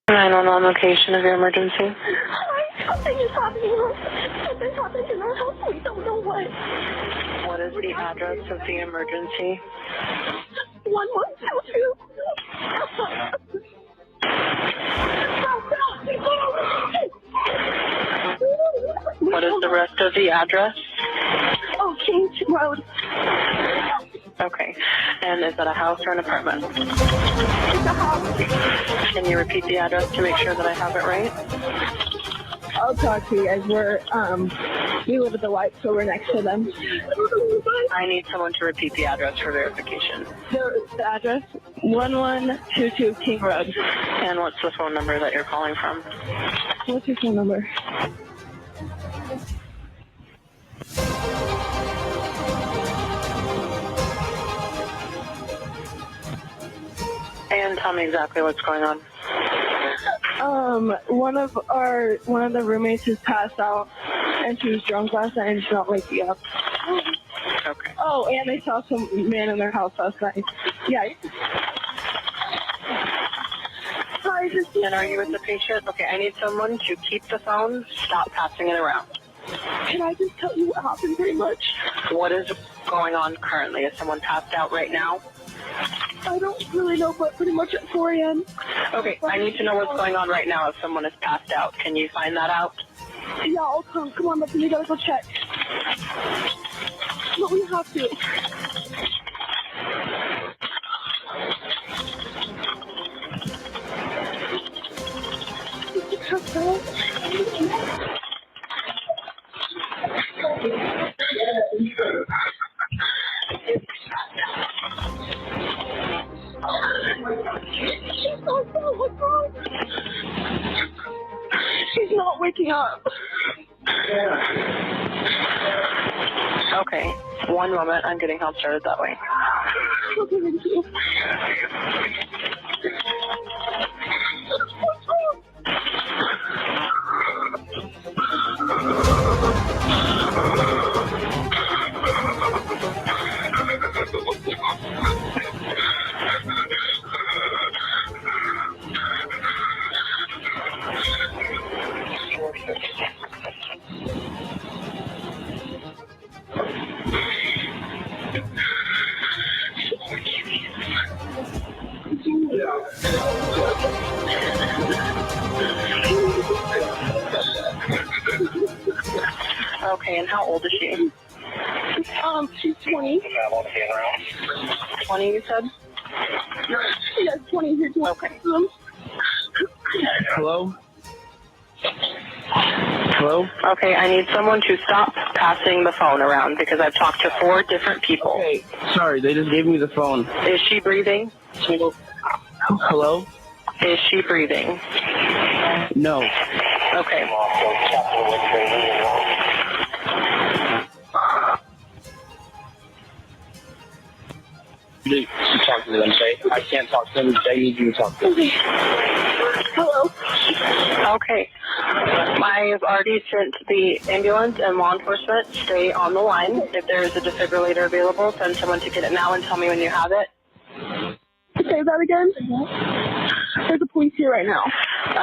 911 location of your emergency. Something is happening. Something happened in our house. We don't know what. What is the address of the emergency? 1122. What is the rest of the address? Oh, Kings Road. Okay. And is that a house or an apartment? It's a house. Can you repeat the address to make sure that I have it right? I'll talk to you guys. We live at the White, so we're next to them. I need someone to repeat the address for verification. The address, 1122 King Road. And what's the phone number that you're calling from? What's your phone number? And tell me exactly what's going on. One of the roommates is passed out, and she was drunk last night and she's not waking up. Okay. Oh, and they saw some man in their house last night. Yeah. And are you with the patient? Okay, I need someone to keep the phone, stop passing it around. Can I just tell you what happened pretty much? What is going on currently? Is someone passed out right now? I don't really know, but pretty much at 4 a.m. Okay, I need to know what's going on right now if someone is passed out. Can you find that out? Yeah, I'll come. Come on, we gotta go check. But we have to. She's not waking up. Okay, one moment. I'm getting help started that way. Okay, thank you. Okay, and how old is she? She's 20. 20, you said? Yes, 20 here. Okay. Hello? Hello? Okay, I need someone to stop passing the phone around because I've talked to 4 different people. Okay, sorry, they just gave me the phone. Is she breathing? Hello? Is she breathing? No. Okay. You talk to them, okay? I can't talk to them. They need you to talk to them. Hello. Okay. I've already sent the ambulance and law enforcement. Stay on the line. If there is a defibrillator available, send someone to get it now and tell me when you have it. Say that again? There's a police here right now.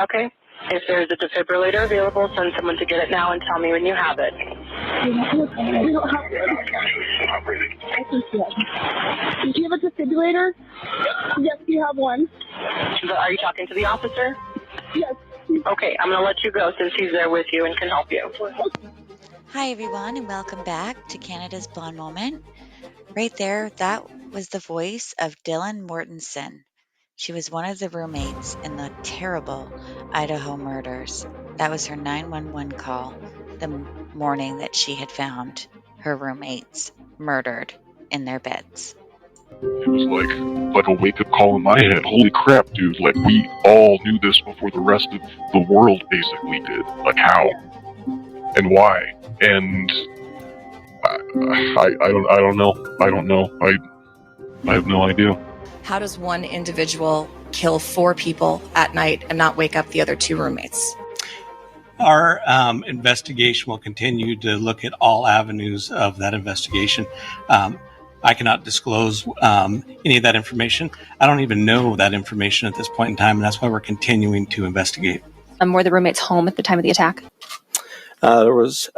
Okay. If there's a defibrillator available, send someone to get it now and tell me when you have it. We don't have one. Do you have a defibrillator? Yes, we have one. Are you talking to the officer? Yes. Okay, I'm going to let you go since he's there with you and can help you. Hi, everyone, and welcome back to Canada's Blonde Moment. Right there, that was the voice of Dylan Mortensen. She was one of the roommates in the terrible Idaho murders. That was her 911 call the morning that she had found her roommates murdered in their beds. It was like a wake-up call in my head. Holy crap, dude. Like, we all knew this before the rest of the world basically did. Like, how? And why? And I don't know. I have no idea. How does one individual kill 4 people at night and not wake up the other 2 roommates? Our investigation will continue to look at all avenues of that investigation. I cannot disclose any of that information. I don't even know that information at this point in time, and that's why we're continuing to investigate. Were the roommates home at the time of the attack? There was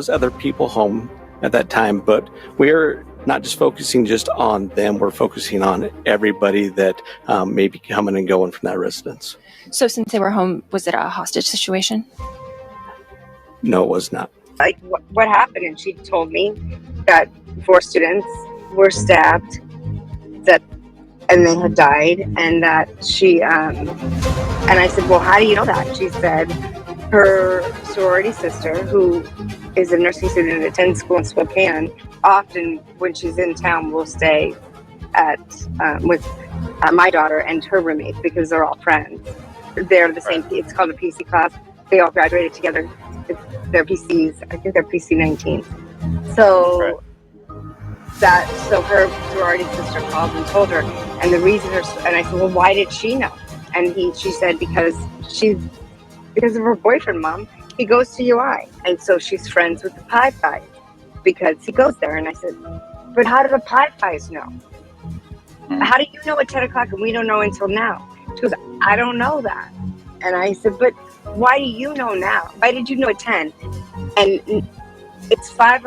other people home at that time, but we're not just focusing just on them. We're focusing on everybody that may be coming and going from that residence. So since they were home, was it a hostage situation? No, it was not. Like what happened, and she told me that 4 students were stabbed, and they had died, and that she and I said, well, how do you know that? She said her sorority sister, who is a nursing student and attends school in Spokane, often when she's in town will stay at with my daughter and her roommate because they're all friends. They're the same. It's called a PC class. They all graduated together. They're PCs. I think they're PC 19. So so her sorority sister called and told her, and the reason and I said, well, why did she know? And she said because of her boyfriend, Mom. He goes to UI, and so she's friends with the Pi Five because he goes there. And I said, but how do the Pi Fives know? How do you know at 10 o'clock and we don't know until now? She goes, I don't know that. And I said, but why do you know now? Why did you know at 10? And it's 4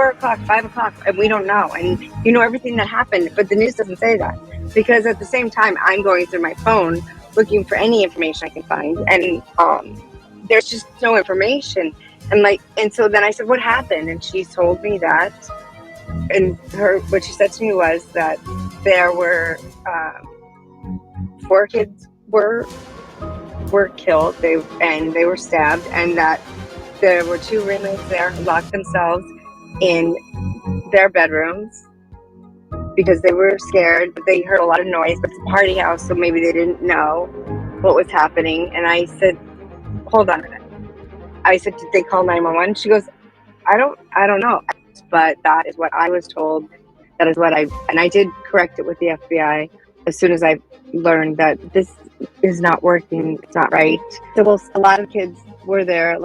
o'clock, 5 o'clock, and we don't know. And you know everything that happened, but the news doesn't say that. Because at the same time, I'm going through my phone looking for any information I can find, and there's just no information. And so then I said, what happened? And she told me that, and what she said to me was that there were 4 kids were killed, they were stabbed, and that there were 2 roommates there who locked themselves in their bedrooms because they were scared, but they heard a lot of noise. But it's a party house, so maybe they didn't know what was happening. And I said, hold on a minute. I said, did they call 911? She goes, I don't know. But that is what I was told. That is what and I did correct it with the FBI as soon as I learned that this is not working. It's not right. So a lot of kids were there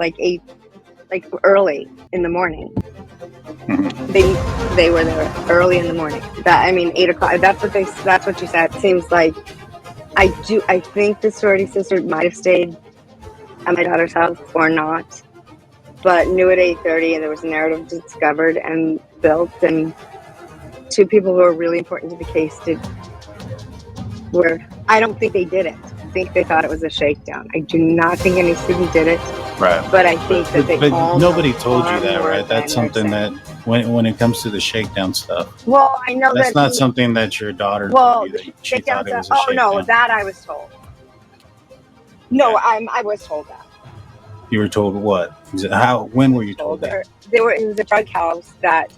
early in the morning. They were there early in the morning. 8 o'clock. That's what she said. It seems like I think the sorority sister might have stayed at my daughter's house or not, but knew at 8:30, and there was a narrative discovered and built, and 2 people who were really important to the case I don't think they did it. I think they thought it was a shakedown. I do not think any student did it. Right. But I think but nobody told you that, right? That's something that when it comes to the shakedown stuff. Well, I know that's not something that your daughter told you that she thought it was a shakedown. No, that I was told. No, I was told that. You were told what? How? When were you told that? It was a drug house that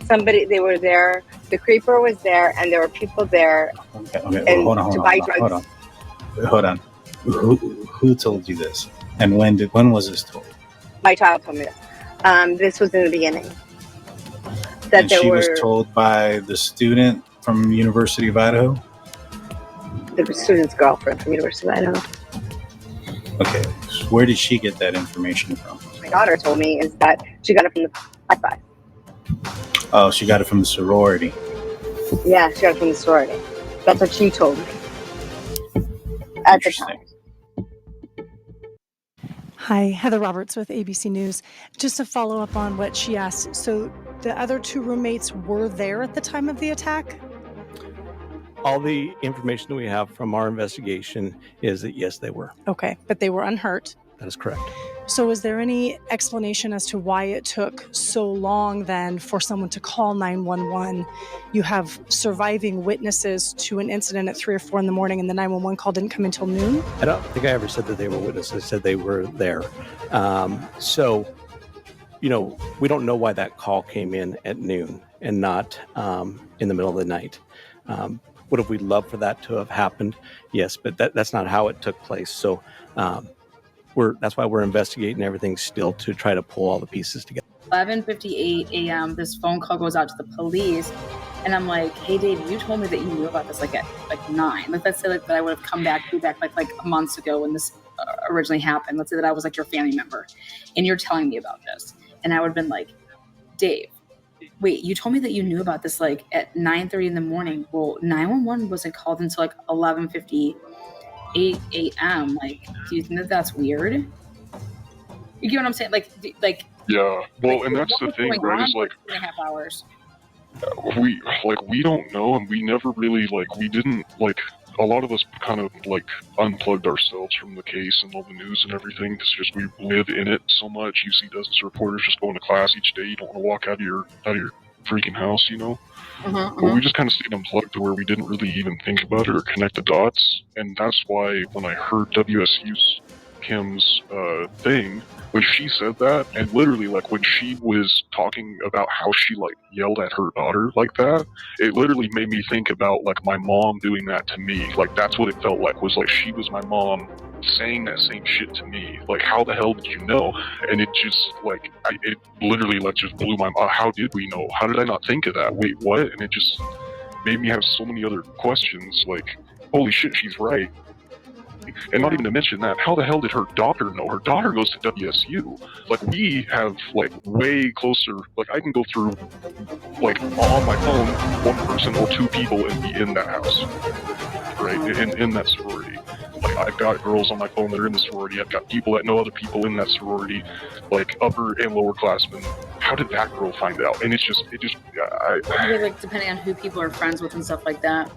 they were there. The creeper was there, and there were people there. Okay. Well, hold on. Who told you this? And when was this told? My child told me this. This was in the beginning. She was told by the student from University of Idaho? The student's girlfriend from University of Idaho. Okay. So where did she get that information from? My daughter told me is that she got it from the Wi-Fi. Oh, she got it from the sorority. Yeah, she got it from the sorority. That's what she told me at the time. Hi, Heather Roberts with ABC News. Just to follow up on what she asked, so the other 2 roommates were there at the time of the attack? All the information that we have from our investigation is that yes, they were. Okay, but they were unhurt? That is correct. So is there any explanation as to why it took so long then for someone to call 911? You have surviving witnesses to an incident at 3 or 4 in the morning, and the 911 call didn't come until noon? I don't think I ever said that they were witnesses. I said they were there. So, we don't know why that call came in at noon and not in the middle of the night. Would have we loved for that to have happened? Yes, but that's not how it took place. So that's why we're investigating everything still to try to pull all the pieces together. 11:58 a.m. This phone call goes out to the police, and I'm like, "Hey, Dave, you told me that you knew about this at 9. Let's say that I would have come back like months ago when this originally happened. Let's say that I was your family member, and you're telling me about this, and I would have been like, Dave, wait, you told me that you knew about this like at 9:30 in the morning. Well, 911 wasn't called until like 11:58 a.m. Like, do you think that that's weird? You get what I'm saying? Like, Yeah. Well, like, and that's what the was thing, going right? on Is for like 2.5 hours? we don't know, and we never really we didn't a lot of us kind of unplugged ourselves from the case and all the news and everything. It's just we live in it so much. You see dozens of reporters just going to class each day. You don't want to walk out of your freaking house, you know. But we just kind of stayed unplugged to where we didn't really even think about it or connect the dots. And that's why when I heard WSU's Kim's thing, when she said that, and literally when she was talking about how she yelled at her daughter like that, it literally made me think about my mom doing that to me. That's what it felt like, was she was my mom saying that same shit to me. How the hell did you know? And it just it literally just blew my mind. How did we know? How did I not think of that? Wait, what? And it just made me have so many other questions. Holy shit, she's right. And not even to mention that, how the hell did her daughter know? Her daughter goes to WSU. We have way closer. I can go through on my phone, one person or two people and be in that house, right? In that sorority. I've got girls on my phone that are in the sorority. I've got people that know other people in that sorority, upper and lower classmen. How did that girl find out? And it just Maybe depending on who people are friends with and stuff like that.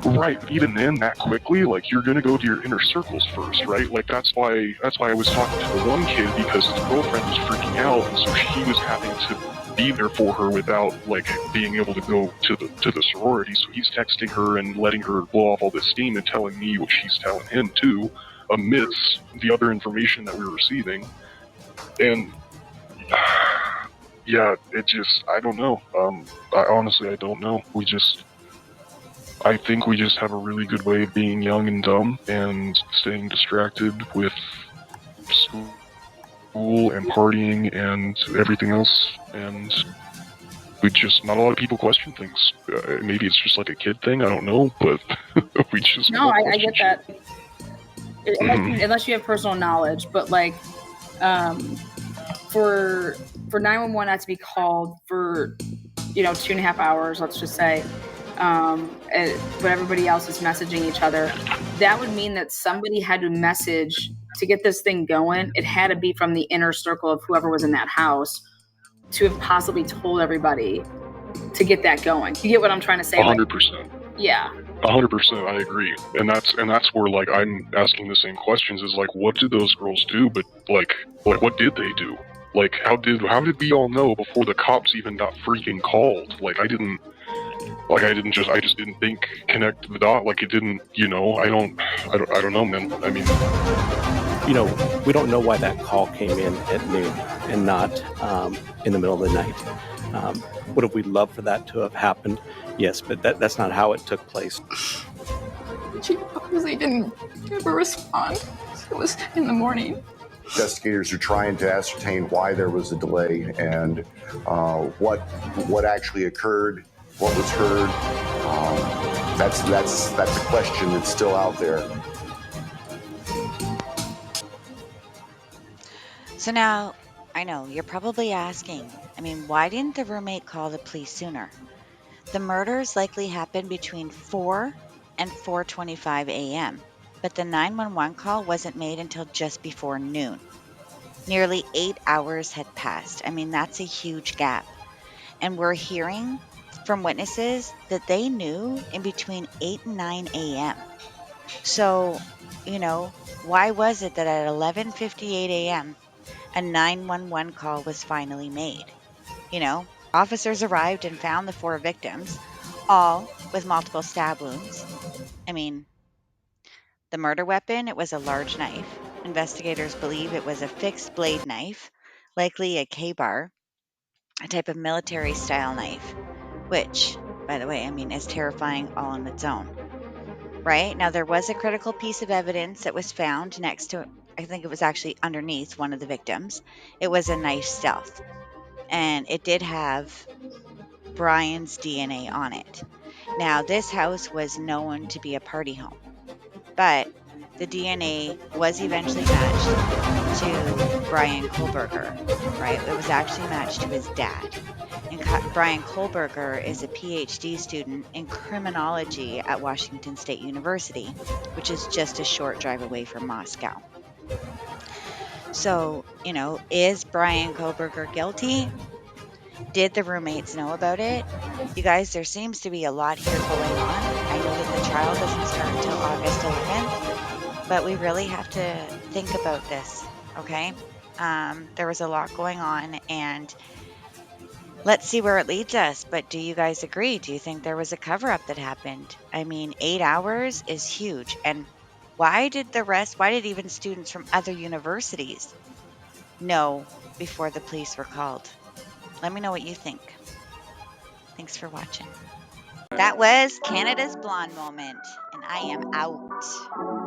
Right, but even then, that quickly, you're gonna go to your inner circles first, right? That's why I was talking to the one kid, because his girlfriend was freaking out, and so he was having to be there for her without being able to go to the sorority. So he's texting her and letting her blow off all this steam and telling me what she's telling him too, amidst the other information that we were receiving. And yeah, it just, I don't know. Honestly, I don't know. I think we just have a really good way of being young and dumb and staying distracted with school and partying and everything else, and not a lot of people question things. Maybe it's just a kid thing, I don't know, but we just no, I get that. Unless you have personal knowledge, but for 911 not to be called for 2.5 hours, let's just say, but everybody else is messaging each other, that would mean that somebody had to message to get this thing going. It had to be from the inner circle of whoever was in that house to have possibly told everybody to get that going. You get what I'm trying to say? 100%. Yeah. 100%, I agree, and that's where I'm asking the same questions. Is what did those girls do? But what did they do? How did we all know before the cops even got freaking called? I just didn't connect the dot. It didn't, I don't know, man. I mean, we don't know why that call came in at noon and not in the middle of the night. Would have we loved for that to have happened? Yes, but that's not how it took place. She obviously didn't ever respond. It was in the morning. Investigators are trying to ascertain why there was a delay and what actually occurred, what was heard. That's a question that's still out there. So now, I know, you're probably asking, why didn't the roommate call the police sooner? The murders likely happened between 4 and 4:25 a.m., but the 911 call wasn't made until just before noon. Nearly 8 hours had passed. That's a huge gap. And we're hearing from witnesses that they knew in between 8 and 9 a.m. So, why was it that at 11:58 a.m., a 911 call was finally made? Officers arrived and found the 4 victims, all with multiple stab wounds. The murder weapon, it was a large knife. Investigators believe it was a fixed blade knife, likely a K-bar, a type of military-style knife, which, by the way, is terrifying all on its own. Right? Now, there was a critical piece of evidence that was found next to, I think it was actually underneath one of the victims. It was a knife stealth, and it did have Brian's DNA on it. Now, this house was known to be a party home, but the DNA was eventually matched to Brian Kohlberger, right? It was actually matched to his dad. And Brian Kohlberger is a PhD student in criminology at Washington State University, which is just a short drive away from Moscow. So, is Brian Kohlberger guilty? Did the roommates know about it? You guys, there seems to be a lot here going on. I know that the trial doesn't start until August 11th, but we really have to think about this, okay? There was a lot going on, and let's see where it leads us. But do you guys agree? Do you think there was a cover-up that happened? I mean, 8 hours is huge. And why did even students from other universities know before the police were called? Let me know what you think. Thanks for watching. That was Canada's Blonde Moment, and I am out.